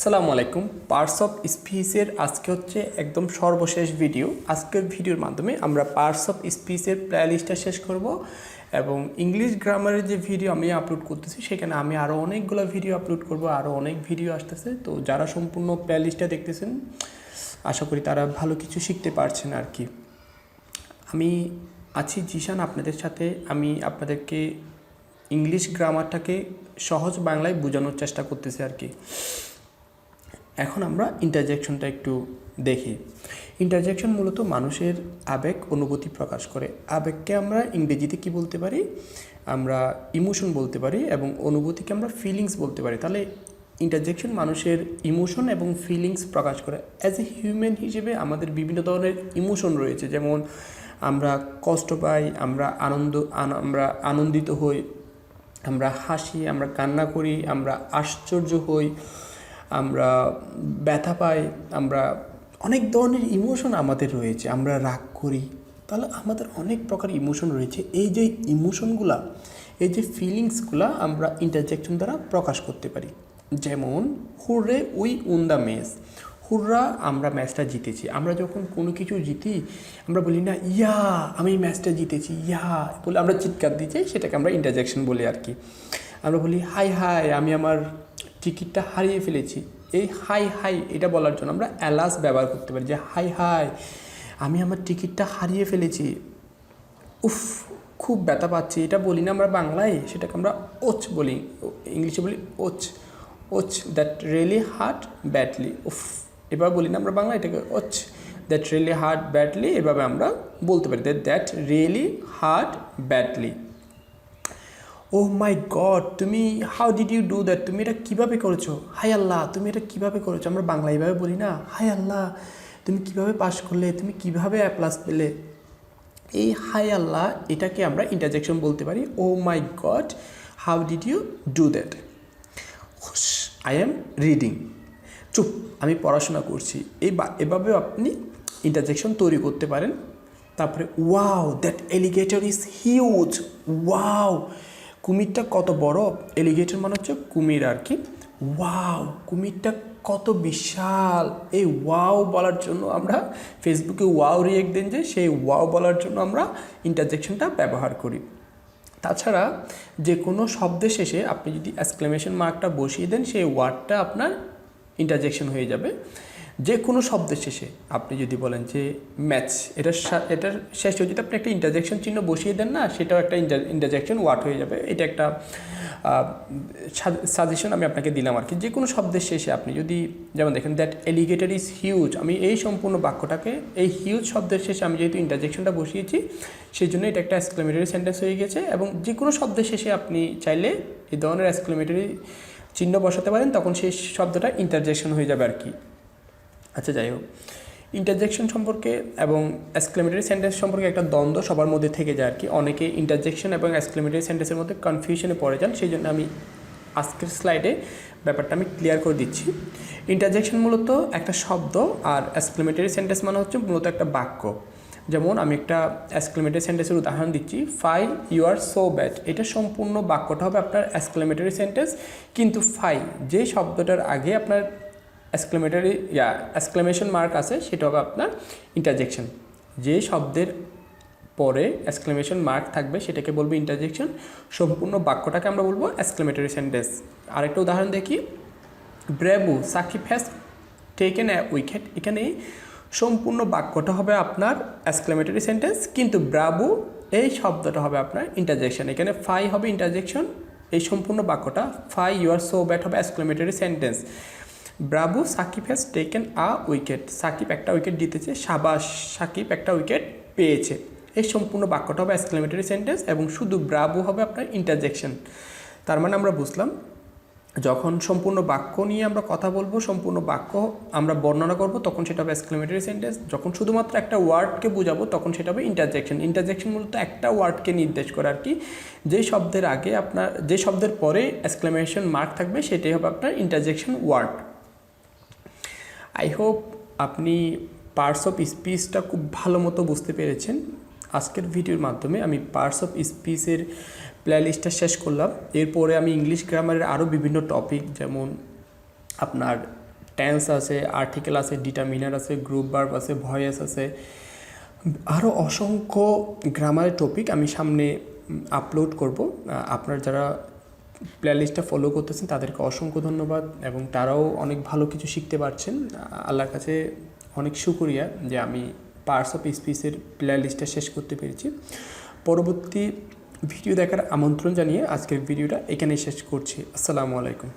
আসসালামু আলাইকুম। Parts of স্পিচের আজকে হচ্ছে একদম সর্বশেষ ভিডিও। আজকের ভিডিওর মাধ্যমে আমরা পার্টস অফ স্পিচের প্লেলিস্টটা শেষ করব এবং ইংলিশ গ্রামারের যে ভিডিও আমি আপলোড করতেছি সেখানে আমি আরও অনেকগুলো ভিডিও আপলোড করব, আরও অনেক ভিডিও আসতেছে। তো যারা সম্পূর্ণ প্লেলিস্টটা দেখতেছেন আশা করি তারা ভালো কিছু শিখতে পারছেন আর কি। আমি আছি জিসান আপনাদের সাথে। আমি আপনাদেরকে ইংলিশ গ্রামারটাকে সহজ বাংলায় বোঝানোর চেষ্টা করতেছি আর কি। এখন আমরা ইন্টারজেকশনটা একটু দেখি। ইন্টারজেকশন মূলত মানুষের আবেগ অনুভূতি প্রকাশ করে। আবেগকে আমরা ইংরেজিতে কি বলতে পারি? আমরা ইমোশন বলতে পারি এবং অনুভূতিকে আমরা ফিলিংস বলতে পারি। তাহলে ইন্টারজেকশন মানুষের ইমোশন এবং ফিলিংস প্রকাশ করে। অ্যাজ এ হিউম্যান হিসেবে আমাদের বিভিন্ন ধরনের ইমোশন রয়েছে, যেমন আমরা কষ্ট পাই, আমরা আনন্দিত হই, আমরা হাসি, আমরা কান্না করি, আমরা আশ্চর্য হই, আমরা ব্যথা পাই, আমরা অনেক ধরনের ইমোশন আমাদের রয়েছে, আমরা রাগ করি। তাহলে আমাদের অনেক প্রকার ইমোশন রয়েছে। এই যে ইমোশনগুলা, এই যে ফিলিংসগুলা আমরা ইন্টারজেকশন দ্বারা প্রকাশ করতে পারি। যেমন hurray we win the match, hurrah আমরা ম্যাচটা জিতেছি। আমরা যখন কোনো কিছু জিতি আমরা বলি না ইয়া আমি ম্যাচটা জিতেছি, ইয়া বলে আমরা চিৎকার দিচ্ছি, সেটাকে আমরা ইন্টারজেকশন বলি আর কি। আমরা বলি হাই হাই আমি আমার টিকিটটা হারিয়ে ফেলেছি। এই হাই হাই এটা বলার জন্য আমরা অ্যালাস ব্যবহার করতে পারি, যে হাই হাই আমি আমার টিকিটটা হারিয়ে ফেলেছি, উফ খুব ব্যথা পাচ্ছি। এটা বলি না আমরা বাংলায়, সেটাকে আমরা ওচ বলি, ইংলিশে বলি ওচ, ওচ দ্যাট রিয়েলি হার্ট ব্যাডলি। উফ এবার বলি না আমরা বাংলা, এটাকে ওচ দ্যাট রিয়েলি হার্ট ব্যাডলি, এভাবে আমরা বলতে পারি that really hurt badly. Oh my God তুমি how did you do that, তুমি এটা কীভাবে করেছো? হাই আল্লাহ তুমি এটা কীভাবে করেছো? আমরা বাংলা এইভাবে বলি না, হাই আল্লাহ তুমি কীভাবে পাস করলে, তুমি কীভাবে এ প্লাস পেলে। এই হাই আল্লাহ এটাকে আমরা ইন্টারজেকশন বলতে পারি। Oh my God how did you do that. I am reading, চুপ আমি পড়াশোনা করছি। এভাবেও আপনি ইন্টারজেকশন তৈরি করতে পারেন। তারপরে wow that alligator is huge, wow কুমিরটা কত বড়। এলিগেটর মানে হচ্ছে কুমির আর কি। ওয়াও কুমিরটা কত বিশাল। এই ওয়াও বলার জন্য আমরা ফেসবুকে ওয়াও রিয়েক্ট দেন, যে সেই ওয়াও বলার জন্য আমরা ইন্টারজেকশনটা ব্যবহার করি। তাছাড়া যে কোনো শব্দের শেষে আপনি যদি এক্সক্লেমেশন মার্কটা বসিয়ে দেন, সেই ওয়ার্ডটা আপনার ইন্টারজেকশন হয়ে যাবে। যে কোনো শব্দের শেষে আপনি যদি বলেন যে ম্যাচ, এটার শেষে যদি আপনি একটা ইন্টারজেকশন চিহ্ন বসিয়ে দেন না, সেটাও একটা ইন্টারজেকশন ওয়ার্ড হয়ে যাবে। এটা একটা সাজেশন আমি আপনাকে দিলাম আর কি। যে কোনো শব্দের শেষে আপনি যদি, যেমন দেখেন দ্যাট এলিগেটর ইজ হিউজ, আমি এই সম্পূর্ণ বাক্যটাকে এই হিউজ শব্দের শেষে আমি যেহেতু ইন্টারজেকশনটা বসিয়েছি সেই জন্য এটা একটা এক্সক্লেমেটরি সেন্টেন্স হয়ে গেছে। এবং যে কোনো শব্দের শেষে আপনি চাইলে এই ধরনের এক্সক্লেমেটরি চিহ্ন বসাতে পারেন, তখন সেই শব্দটা ইন্টারজেকশন হয়ে যাবে আর কি। আচ্ছা যাই হোক, ইন্টারজেকশন সম্পর্কে এবং এক্সক্লেমেটরি সেন্টেন্স সম্পর্কে একটা দ্বন্দ্ব সবার মধ্যে থেকে যায় আর কি। অনেকে ইন্টারজেকশন এবং এক্সক্লেমেটরি সেন্টেন্সের মধ্যে কনফিউশনে পড়ে যান, সেই জন্য আমি আজকের স্লাইডে ব্যাপারটা আমি ক্লিয়ার করে দিচ্ছি। ইন্টারজেকশন মূলত একটা শব্দ, আর এক্সক্লেমেটরি সেন্টেন্স মানে হচ্ছে মূলত একটা বাক্য। যেমন আমি একটা এক্সক্লেমেটরি সেন্টেন্সের উদাহরণ দিচ্ছি, fie you are so bad. এটা সম্পূর্ণ বাক্যটা হবে আপনার এক্সক্লেমেটরি সেন্টেন্স, কিন্তু ফাই যে শব্দটার আগে আপনার এক্সক্লেমেশন মার্ক আছে সেটা হবে আপনার ইন্টারজেকশন। যে শব্দের পরে এক্সক্লেমেশন মার্ক থাকবে সেটাকে বলবো ইন্টারজেকশন। সম্পূর্ণ বাক্যটাকে আমরা বলবো এক্সক্লেমেটরি সেন্টেন্স। আরেকটা উদাহরণ দেখি, bravo Shakib has taken a wicket. এখানে সম্পূর্ণ বাক্যটা হবে আপনার এক্সক্লেমেটরি সেন্টেন্স, কিন্তু ব্রাভু এই শব্দটা হবে আপনার ইন্টারজেকশন। এখানে ফাই হবে ইন্টারজেকশন, এই সম্পূর্ণ বাক্যটা fie you are so bad হবে exclamatory sentence. Bravo Shakib has taken a wicket, Shakib একটা উইকেট জিতেছে, সাবাস সাকিব একটা উইকেট পেয়েছে। এই সম্পূর্ণ বাক্যটা হবে এক্সক্লেমেটরি সেন্টেন্স এবং শুধু ব্রাভো হবে আপনার ইন্টারজেকশন। তার মানে আমরা বুঝলাম, যখন সম্পূর্ণ বাক্য নিয়ে আমরা কথা বলবো, সম্পূর্ণ বাক্য আমরা বর্ণনা করব, তখন সেটা হবে এক্সক্লেমেটরি সেন্টেন্স। যখন শুধুমাত্র একটা ওয়ার্ডকে বোঝাবো তখন সেটা হবে ইন্টারজেকশন। ইন্টারজেকশন মূলত একটা ওয়ার্ডকে নির্দেশ করে আর কি। যে শব্দের আগে আপনার, যে শব্দের পরে এক্সক্লেমেশন মার্ক থাকবে সেটাই হবে আপনার ইন্টারজেকশন ওয়ার্ড। আই হোপ আপনি পার্টস অফ স্পিচটা খুব ভালো মতো বুঝতে পেরেছেন। আজকের ভিডিওর মাধ্যমে আমি পার্টস অফ স্পিচের প্লেলিস্টটা শেষ করলাম। এরপরে আমি ইংলিশ গ্রামারের আরও বিভিন্ন টপিক, যেমন আপনার টেন্স আছে, আর্টিকেল আছে, ডিটারমিনার আছে, গ্রুপ ভার্ব আছে, ভয়েস আছে, আরও অসংখ্য গ্রামারের টপিক আমি সামনে আপলোড করব। আপনারা যারা প্লেলিস্টটা ফলো করতেছেন তাদেরকে অসংখ্য ধন্যবাদ, এবং তারাও অনেক ভালো কিছু শিখতে পারছেন। আল্লাহর কাছে অনেক শুকরিয়া যে আমি পার্টস অফ স্পিচের প্লেলিস্টটা শেষ করতে পেরেছি। পরবর্তী ভিডিও দেখার আমন্ত্রণ জানিয়ে আজকের ভিডিওটা এখানেই শেষ করছি। আসসালামু আলাইকুম।